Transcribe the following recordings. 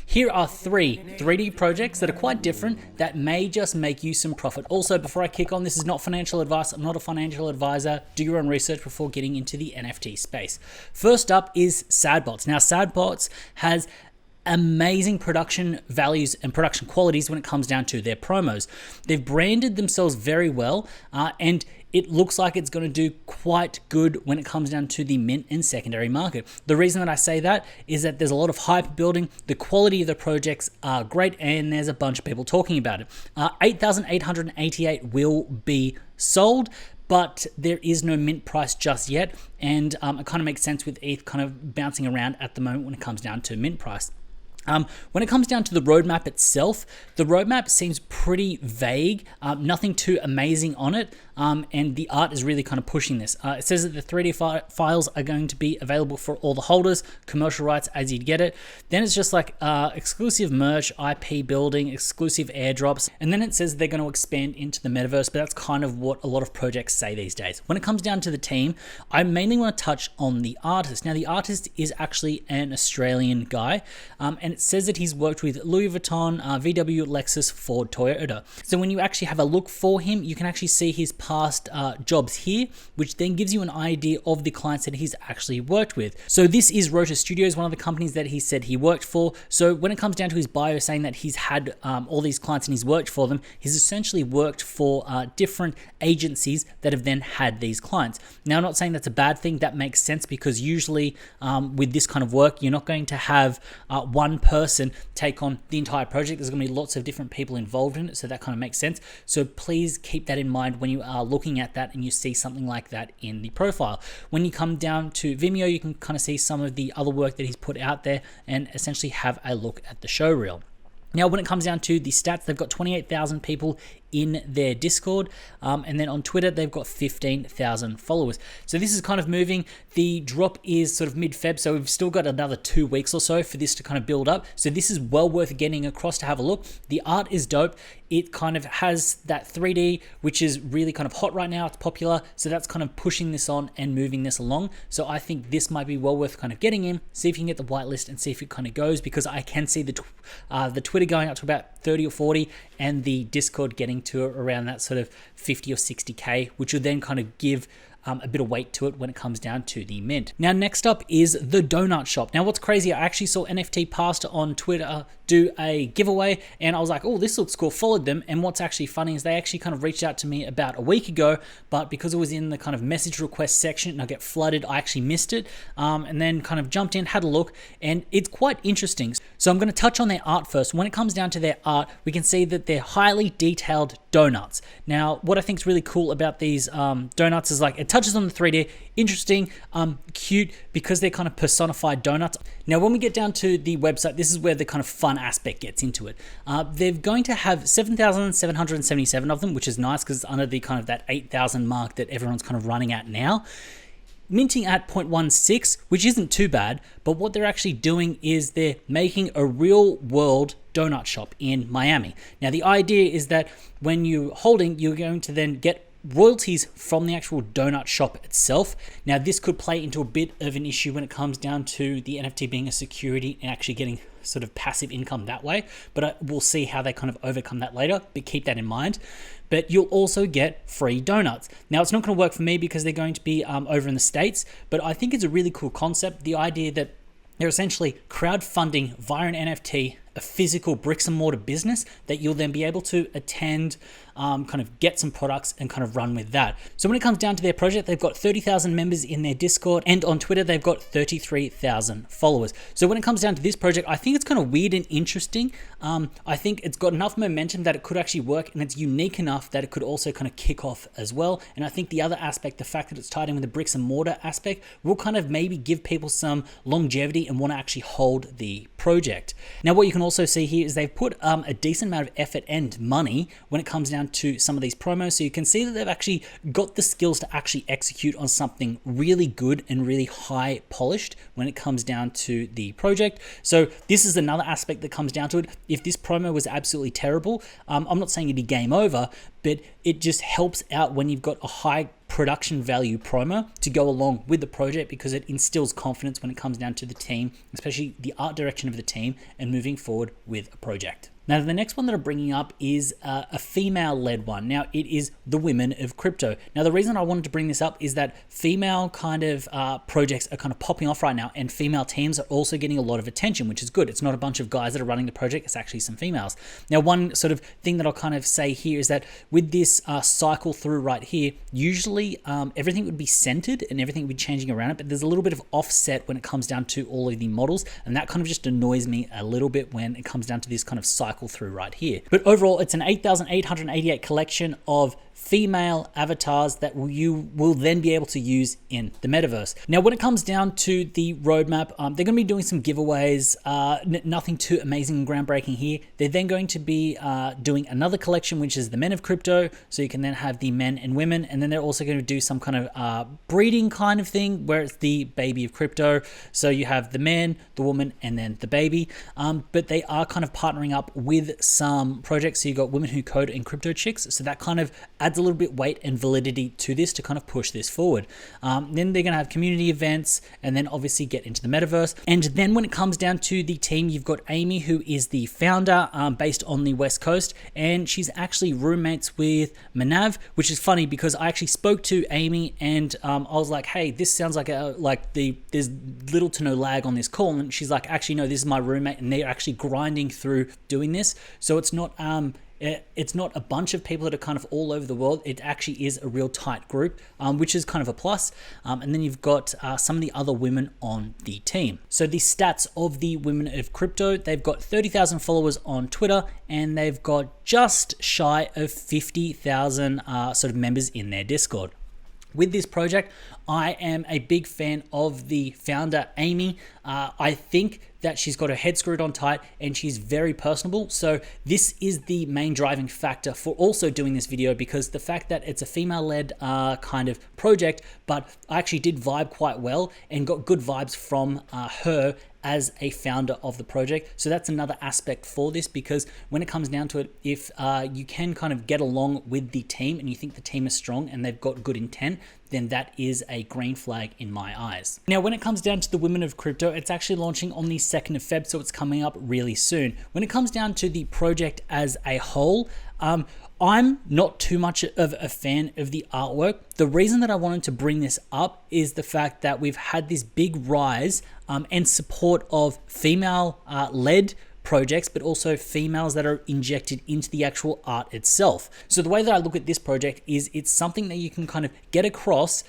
Here are 3 3D projects that are quite different that may just make you some profit. Also, before I kick on, this is not financial advice. I'm not a financial advisor. Do your own research before getting into the NFT space. First up is Sadbots. Now, Sadbots has amazing production values and production qualities when it comes down to their promos. They've branded themselves very well, and it looks like it's going to do quite good when it comes down to the mint and secondary market. The reason that I say that is that there's a lot of hype building, the quality of the projects are great, and there's a bunch of people talking about it. 8,888 will be sold, but there is no mint price just yet, and it kind of makes sense with ETH kind of bouncing around at the moment when it comes down to mint price. When it comes down to the roadmap itself, the roadmap seems pretty vague, nothing too amazing on it, and the art is really kind of pushing this. It says that the 3D files are going to be available for all the holders, commercial rights as you'd get it. Then it's just like exclusive merch, IP building, exclusive airdrops, and then it says they're going to expand into the metaverse, but that's kind of what a lot of projects say these days. When it comes down to the team, I mainly want to touch on the artist. Now, the artist is actually an Australian guy, and it says that he's worked with Louis Vuitton, VW, Lexus, Ford, Toyota. So when you actually have a look for him, you can actually see his past jobs here, which then gives you an idea of the clients that he's actually worked with. So this is Rota Studios, one of the companies that he said he worked for. So when it comes down to his bio saying that he's had all these clients and he's worked for them, he's essentially worked for different agencies that have then had these clients. Now, I'm not saying that's a bad thing. That makes sense because usually with this kind of work, you're not going to have one person take on the entire project. There's going to be lots of different people involved in it, so that kind of makes sense. So please keep that in mind when you are looking at that and you see something like that in the profile. When you come down to Vimeo, you can kind of see some of the other work that he's put out there and essentially have a look at the show reel. Now, when it comes down to the stats, they've got 28,000 people in their Discord, and then on Twitter, they've got 15,000 followers. So this is kind of moving. The drop is sort of mid-Feb, so we've still got another 2 weeks or so for this to kind of build up. So this is well worth getting across to have a look. The art is dope. It kind of has that 3D, which is really kind of hot right now. It's popular, so that's kind of pushing this on and moving this along. So I think this might be well worth kind of getting in, see if you can get the whitelist and see if it kind of goes, because I can see the Twitter going up to about 30 or 40 and the Discord getting to around that sort of 50 or 60K, which will then kind of give a bit of weight to it when it comes down to the mint. Now, next up is the donut shop. Now, what's crazy, I actually saw NFT Pastor on Twitter do a giveaway, and I was like, oh, this looks cool, followed them. And what's actually funny is they actually kind of reached out to me about a week ago, but because it was in the kind of message request section and I get flooded, I actually missed it, and then kind of jumped in, had a look, and it's quite interesting. So I'm going to touch on their art first. When it comes down to their art, we can see that they're highly detailed donuts. Now, what I think is really cool about these donuts is like it touches on the 3D, interesting, cute, because they're kind of personified donuts. Now, when we get down to the website, this is where the kind of fun aspect gets into it. They're going to have 7,777 of them, which is nice because it's under the kind of that 8,000 mark that everyone's kind of running at now. Minting at 0.16, which isn't too bad, but what they're actually doing is they're making a real world donut shop in Miami. Now, the idea is that when you're holding, you're going to then get royalties from the actual donut shop itself. Now, this could play into a bit of an issue when it comes down to the NFT being a security and actually getting sort of passive income that way, but we'll see how they kind of overcome that later, but keep that in mind. But you'll also get free donuts. Now, it's not going to work for me because they're going to be over in the States, but I think it's a really cool concept. The idea that they're essentially crowdfunding via an NFT, a physical bricks and mortar business that you'll then be able to attend, kind of get some products and kind of run with that. So when it comes down to their project, they've got 30,000 members in their Discord, and on Twitter, they've got 33,000 followers. So when it comes down to this project, I think it's kind of weird and interesting. I think it's got enough momentum that it could actually work, and it's unique enough that it could also kind of kick off as well. And I think the other aspect, the fact that it's tied in with the bricks and mortar aspect, will kind of maybe give people some longevity and want to actually hold the project. Now, what you can also see here is they've put a decent amount of effort and money when it comes down to some of these promos. So you can see that they've actually got the skills to actually execute on something really good and really high polished when it comes down to the project. So this is another aspect that comes down to it. If this promo was absolutely terrible, I'm not saying it'd be game over, but it just helps out when you've got a high production value promo to go along with the project, because it instills confidence when it comes down to the team, especially the art direction of the team, and moving forward with a project. Now, the next one that I'm bringing up is a female-led one. Now, it is the Women of Crypto. Now, the reason I wanted to bring this up is that female kind of projects are kind of popping off right now, and female teams are also getting a lot of attention, which is good. It's not a bunch of guys that are running the project, it's actually some females. Now, one sort of thing that I'll kind of say here is that with this cycle through right here, usually everything would be centered and everything would be changing around it, but there's a little bit of offset when it comes down to all of the models, and that kind of just annoys me a little bit when it comes down to this kind of cycle through right here. But overall, it's an 8,888 collection of female avatars that you will then be able to use in the metaverse. Now, when it comes down to the roadmap, they're going to be doing some giveaways, nothing too amazing and groundbreaking here. They're then going to be doing another collection, which is the Men of Crypto, so you can then have the men and women, and then they're also going to do some kind of breeding kind of thing where it's the baby of crypto. So you have the man, the woman, and then the baby. But they are kind of partnering up with some projects. So you got Women Who Code and Crypto Chicks, so that kind of adds a little bit weight and validity to this to kind of push this forward. Then they're going to have community events, and then obviously get into the metaverse. And then when it comes down to the team, you've got Amy, who is the founder, based on the West Coast, and she's actually roommates with Manav, which is funny because I actually spoke to Amy, and I was like, hey, this sounds like there's little to no lag on this call, and she's like, actually no, this is my roommate, and they're actually grinding through doing this. So it's not a bunch of people that are kind of all over the world. It actually is a real tight group, which is kind of a plus. And then you've got some of the other women on the team. So the stats of the Women of Crypto, they've got 30,000 followers on Twitter, and they've got just shy of 50,000 sort of members in their Discord. With this project, I am a big fan of the founder, Amy. I think that she's got her head screwed on tight, and she's very personable. So this is the main driving factor for also doing this video, because the fact that it's a female-led kind of project, but I actually did vibe quite well and got good vibes from her as a founder of the project. So that's another aspect for this, because when it comes down to it, if you can kind of get along with the team and you think the team is strong and they've got good intent, then that is a green flag in my eyes. Now, when it comes down to the Women of Crypto, it's actually launching on the 2nd of Feb, so it's coming up really soon. When it comes down to the project as a whole, I'm not too much of a fan of the artwork. The reason that I wanted to bring this up is the fact that we've had this big rise and support of female-led projects, but also females that are injected into the actual art itself. So the way that I look at this project is it's something that you can kind of get across,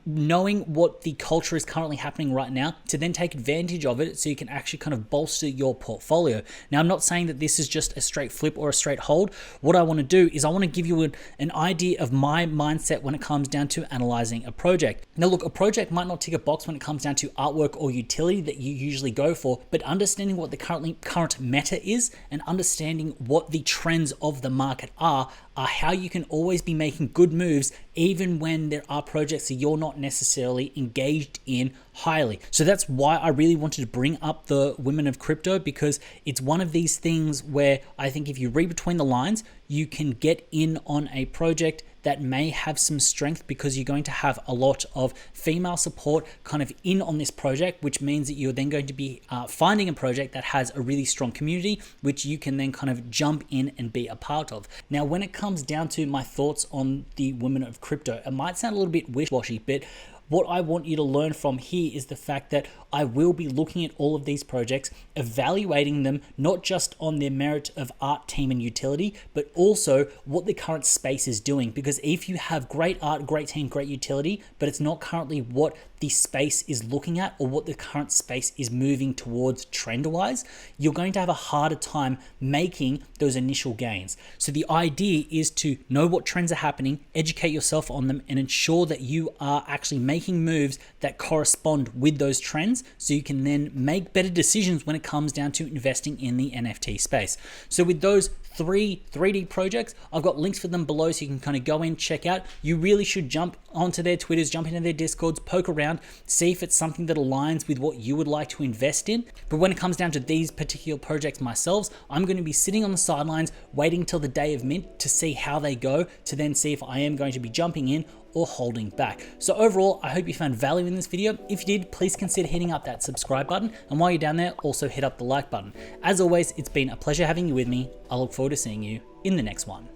knowing what the culture is currently happening right now, to then take advantage of it so you can actually kind of bolster your portfolio. Now, I'm not saying that this is just a straight flip or a straight hold. What I want to do is I want to give you an idea of my mindset when it comes down to analyzing a project. Now, look, a project might not tick a box when it comes down to artwork or utility that you usually go for, but understanding what the current meta is and understanding what the trends of the market are how you can always be making good moves even when there are projects that you're not necessarily engaged in highly. So that's why I really wanted to bring up the Women of Crypto, because it's one of these things where I think if you read between the lines, you can get in on a project that may have some strength, because you're going to have a lot of female support kind of in on this project, which means that you're then going to be finding a project that has a really strong community, which you can then kind of jump in and be a part of. Now, when it comes down to my thoughts on the Women of Crypto, it might sound a little bit wishy-washy, but what I want you to learn from here is the fact that I will be looking at all of these projects, evaluating them not just on their merit of art, team, and utility, but also what the current space is doing. Because if you have great art, great team, great utility, but it's not currently what the space is looking at or what the current space is moving towards trend-wise, you're going to have a harder time making those initial gains. So the idea is to know what trends are happening, educate yourself on them, and ensure that you are actually making making moves that correspond with those trends so you can then make better decisions when it comes down to investing in the NFT space. So with those 3 3D projects, I've got links for them below so you can kind of go in, check out. You really should jump onto their Twitters, jump into their Discords, poke around, see if it's something that aligns with what you would like to invest in. But when it comes down to these particular projects myself, I'm going to be sitting on the sidelines waiting till the day of mint to see how they go, to then see if I am going to be jumping in or holding back. So overall, I hope you found value in this video. If you did, please consider hitting up that subscribe button. And while you're down there, also hit up the like button. As always, it's been a pleasure having you with me. I look forward to seeing you in the next one.